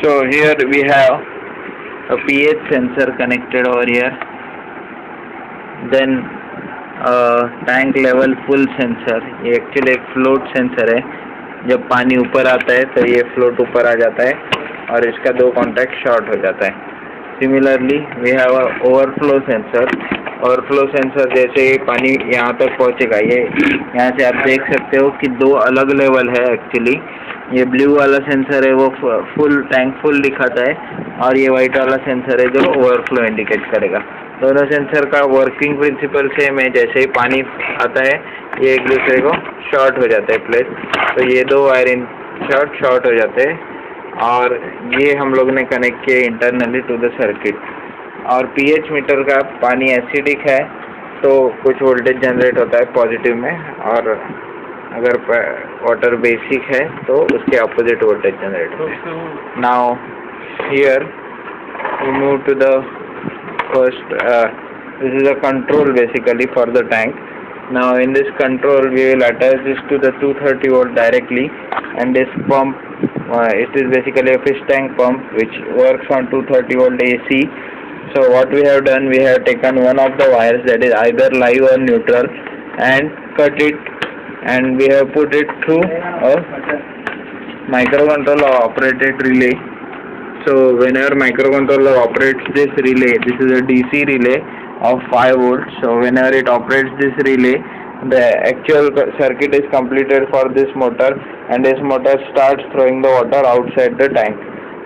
So here we have a pH sensor connected over here, then tank level full sensor. ये actually एक float sensor है. जब पानी ऊपर आता है तो ये फ्लोट ऊपर आ जाता है और इसका दो कॉन्टैक्ट शॉर्ट हो जाता है. Similarly we have a overflow sensor. Overflow sensor जैसे ही पानी यहाँ तक पहुँचेगा, ये यहाँ से आप देख सकते हो कि दो अलग लेवल है एक्चुअली. ये ब्लू वाला सेंसर है वो फुल टैंक फुल दिखाता है, और ये वाइट वाला सेंसर है जो ओवरफ्लो इंडिकेट करेगा. दोनों सेंसर का वर्किंग प्रिंसिपल सेम है. जैसे ही पानी आता है ये एक दूसरे को शॉर्ट हो जाता है प्लेस, तो ये दो वायर इन शॉर्ट हो जाते हैं, और ये हम लोग ने कनेक्ट किया इंटरनली टू द सर्किट. और पीएच मीटर का पानी एसिडिक है तो कुछ वोल्टेज जनरेट होता है पॉजिटिव में, और अगर वाटर बेसिक है तो उसके ऑपोजिट वोल्टेज जनरेट होता है. Now here we move to the first, this is a control basically for the tank. Now in this control we will attach this to the 230 volt directly, and this pump, it is basically a fish tank pump which works on 230 volt AC. So what we have done, we have taken one of the wires that is either live or neutral and cut it, and we have put it through a microcontroller operated relay. So whenever microcontroller operates this relay, this is a DC relay of 5 volts. So whenever it operates this relay, the actual circuit is completed for this motor, and this motor starts throwing the water outside the tank.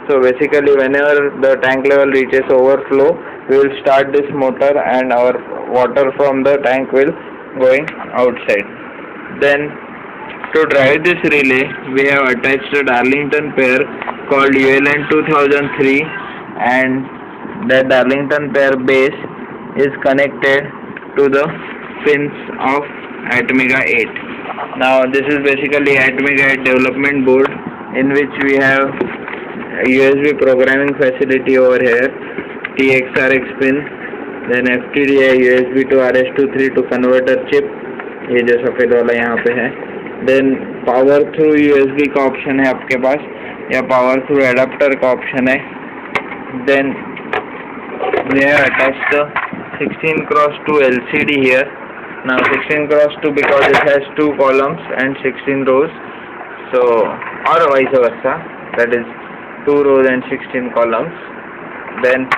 So basically whenever the tank level reaches overflow, we will start this motor and our water from the tank will going outside. Then to drive this relay, we have attached a Darlington pair called ULN 2003, and that Darlington pair base is connected to the pins of Atmega 8. Now this is basically Atmega 8 development board, in which we have a USB programming facility over here, TXRX pin, then FTDI USB to RS-23 converter chip, ये जो सफ़ेद वाला यहाँ पे है. Then power through USB का option है आपके पास, या पावर थ्रू एडाप्टर का ऑप्शन है. Then we have attached the 16x2 LCD here. Now 16x2 because it has 2 columns and 16 rows, so or vice versa, that is 2 rows and 16 columns. Then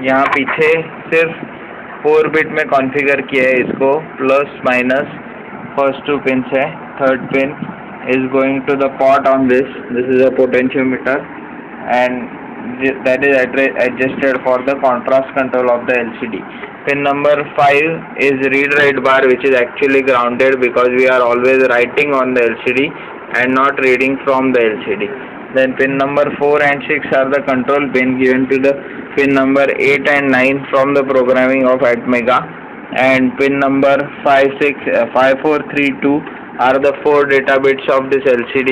यहाँ पीछे सिर्फ 4 bit में configure किया है इसको, plus minus first 2 pin है. Third pin is going to the pot on this. This is a potentiometer, and that is adjusted for the contrast control of the LCD. Pin number 5 is read write bar, which is actually grounded because we are always writing on the LCD and not reading from the LCD. Then pin number 4 and 6 are the control pin given to the pin number 8 and 9 from the programming of Atmega, and pin number 5432 are the 4 data bits of this LCD.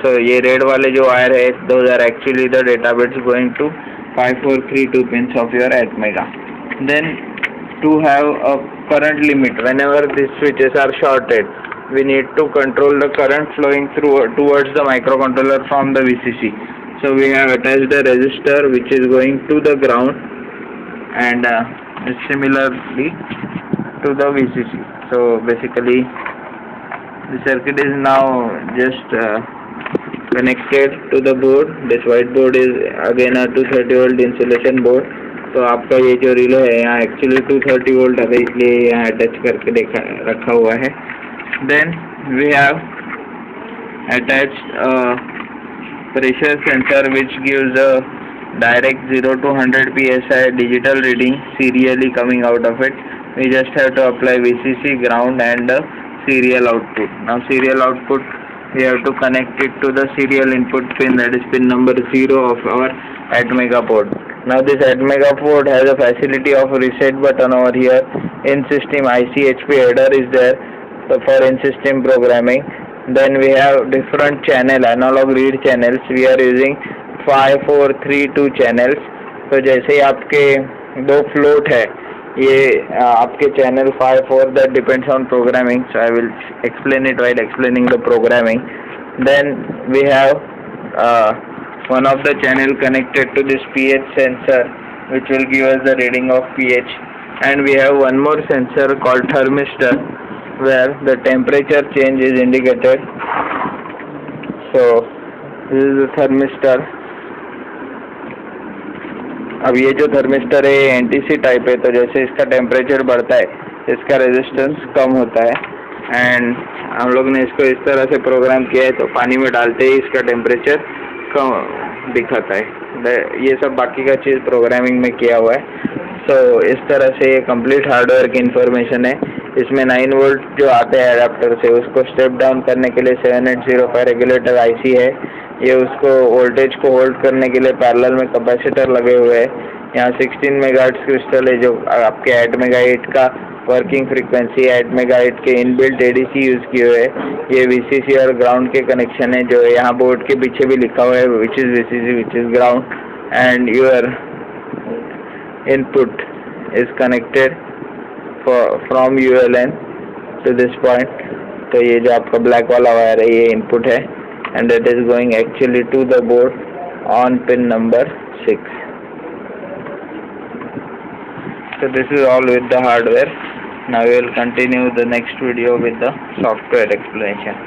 So ये red वाले जो wire है, those are actually the data bits going to 5432 pins of your Atmega. Then to have a current limit, whenever these switches are shorted, we need to control the current flowing towards the microcontroller from the VCC. So we have attached a resistor which is going to the ground, and similarly to the VCC. So basically the circuit is now just connected to the board. This white board is again a 230 volt insulation board. तो आपका ये जो relay है यहाँ actually 230 volt है, इसलिए यहाँ attach करके रखा हुआ है. Then we have attached a pressure sensor which gives a direct 0 to 100 psi digital reading serially coming out of it. We just have to apply VCC, ground, and serial output. Now serial output, we have to connect it to the serial input pin, that is pin number 0 of our Atmega board. Now this Atmega board has a facility of reset button over here. In system ICHP header is there for in system programming. Then we have different channel, analog read channels. We are using 5432 channels. तो जैसे ही आपके दो float है, ये आपके channel 5-4 that depends on programming, so I will explain it while explaining the programming. Then we have one of the channel connected to this pH sensor, which will give us the reading of pH. And we have one more sensor called thermistor, where the temperature change is indicated. So this is the thermistor. अब ये जो thermistor है NTC type है, तो जैसे इसका temperature बढ़ता है इसका रेजिस्टेंस कम होता है. एंड हम लोग ने इसको इस तरह से प्रोग्राम किया है, तो पानी में डालते ही इसका टेम्परेचर कम दिखाता है. ये सब बाकी का चीज़ प्रोग्रामिंग में किया हुआ है. तो इस तरह से ये कंप्लीट हार्डवेयर की इंफॉर्मेशन है. इसमें 9 वोल्ट जो आते हैं एडाप्टर से, उसको स्टेप डाउन करने के लिए 7805 रेगुलेटर आईसी है. ये उसको वोल्टेज को होल्ड करने के लिए पैरेलल में कैपेसिटर लगे हुए हैं. यहाँ 16 मेगाहर्ट्ज क्रिस्टल है जो आपके 8 मेगाहर्ट्ज का वर्किंग फ्रीक्वेंसी, 8 मेगाहर्ट्ज के इनबिल्ट एडीसी यूज़ किए हुए हैं. ये वीसीसी और ग्राउंड के कनेक्शन है, जो यहाँ बोर्ड के पीछे भी लिखा हुआ है which is VCC which is ground. And your input is connected from ULN to this point. तो ये जो आपका ब्लैक वाला वायर है ये इनपुट है, and it is going actually to the board on pin number 6. So this is all with the hardware. Now we will continue the next video with the software explanation.